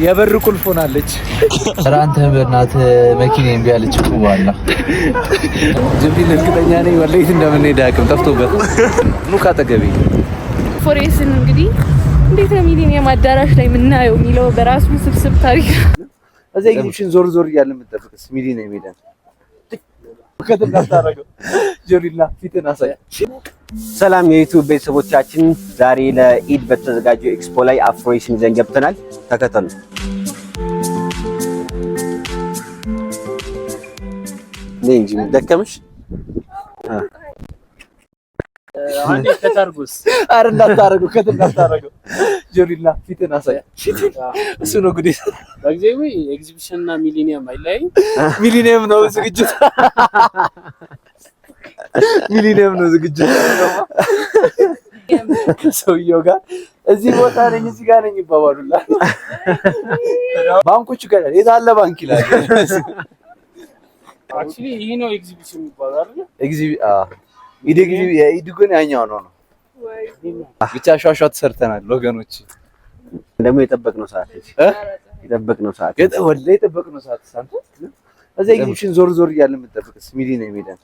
የበር ቁልፍ ሆናለች። አንተ በእናት መኪናዬን ቢያለች እኮ ዋላ ጅብሪል እርግጠኛ ነኝ ወለይት እንደምንሄድ አቅም ጠፍቶበት ኑ ካጠገቤ ፎሬስን እንግዲህ እንዴት ነው ሚሊኒየም አዳራሽ ላይ የምናየው የሚለው በራሱ ስብስብ ታሪክ እዛ ኤግዚቢሽን ዞር ዞር እያልን የምንጠብቅስ ሚሊኒየም ሄደን ከተናታረገው ጆሪላ ፊትን አሳያ። ሰላም የዩቲዩብ ቤተሰቦቻችን፣ ዛሬ ለኢድ በተዘጋጀው ኤክስፖ ላይ አፍሮይስን ይዘን ገብተናል። ተከተሉ። ነይ እንጂ ደከመሽ። አንዴ ከታርጉስ አረ እንዳታረገው ከተናታረገው ጆሪላ ፊትን አሳያ። እሱ ነው ጉዴ። በጊዜው ኤግዚቢሽን እና ሚሊኒየም አይላይ ሚሊኒየም ነው ዝግጅት ሚሊኒየም ነው ዝግጅት ሰውየው ጋር እዚህ ቦታ ነኝ እዚህ ጋር ነኝ ይባባሉላ። ባንኮቹ ጋር የታለ ባንክ ይላል። አክቹሊ ይሄ ነው ኤግዚቢሽን የሚባለው አይደል? ኢድ ግን ያኛው ነው። ብቻ ሻሻት ሰርተናል ወገኖች። ደግሞ የጠበቅነው ሰዓት ወላሂ የጠበቅነው ሰዓት ሳንተ እዛ ኤግዚቢሽን ዞር ዞር እያልን የምንጠብቅስ ሚሊኒየም ሄደን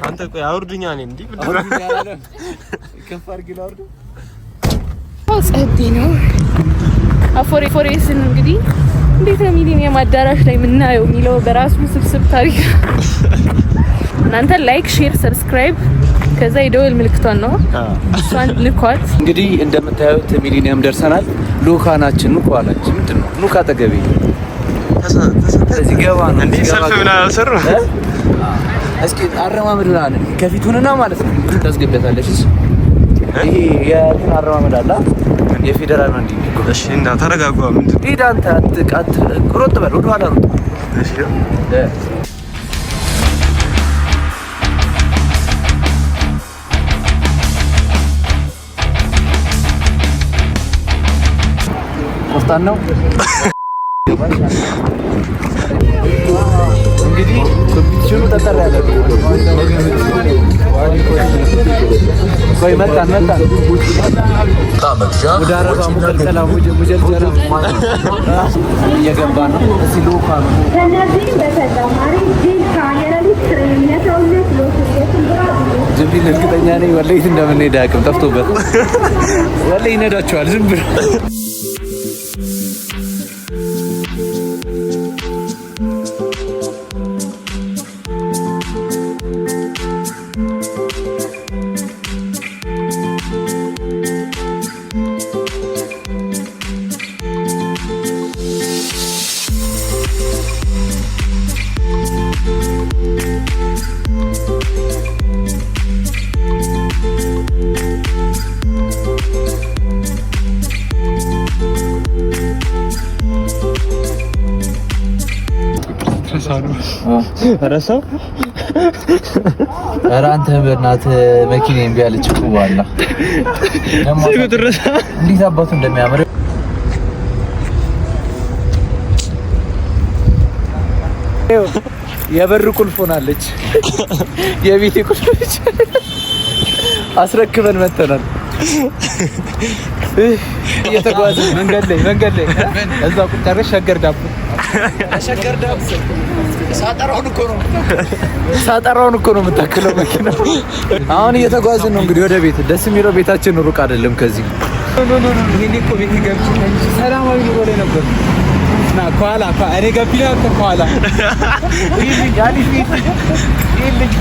አንተ ቆይ አውርዱኛ ነኝ እንዴ? ከፋር ግላውርዱ ጸዴ ነው። ፎሬስን እንግዲህ እንዴት ነው ሚሊኒየም አዳራሽ ላይ የምናየው የሚለው በራሱ ስብስብ ታሪክ። እናንተ ላይክ፣ ሼር፣ ሰብስክራይብ ከዛ የደወል ምልክቷን ነው እሷን ልኳት። እንግዲህ እንደምታዩት ሚሊኒየም ደርሰናል። ሉካናችን ነው ቋላችን ምንድነው? ሉካ አጠገቤ እዚህ ገባ ነው እንዴ? ሰልፍ ብላ ሰሩ። እስኪ አረማመድ ብላን ከፊቱንና ማለት ነው ታስገበታለሽ። ይሄ የትን አረማመድ አላ የፌደራል ነው እንዴ? እሺ እና ተረጋጋ። ምንድን ሄዳ አንተ አትቃት ሮጥ በል ወደ ኋላ ሮጥ። እሺ ቆፍጣን ነው እንግዲህ ኮምፒቲሽኑ ተጠራ ያለ ቆይ መጣን ወደ አረባ ሙከልከላ ሙጀልጀላ እየገባ ነው። እዚህ ሉካ ነው። ከነዚህም በተጨማሪ ጂካ የሌሊት ትሬኒንግ ጅብሪል እርግጠኛ ነኝ ወለይት እንደምንሄድ አቅም ጠፍቶበት ወለይ ይነዳቸዋል ዝም ብሎ ረሳው። ኧረ አንተ በእናት መኪናዬን ቢያለች እኮ ዋላ እንዴት አባቱ እንደሚያምር የበር ቁልፍ ሆናለች። የቤቴ ቁልፍ አስረክበን መተናል። እየተጓዘ መንገድ ላይ እዛ ቁጣረሽ ሸገር ዳቦ ሳጠራውን እኮ ነው የምታክለው መኪና። አሁን እየተጓዝን ነው እንግዲህ ወደ ቤት። ደስ የሚለው ቤታችን ሩቅ አይደለም ከዚህ። ይሄኔ እኮ ቤት ገብቼ ሰላማዊ ኑሮ ላይ ነበር። ና ከኋላ እኔ ገቢና ከኋላ ይልኝ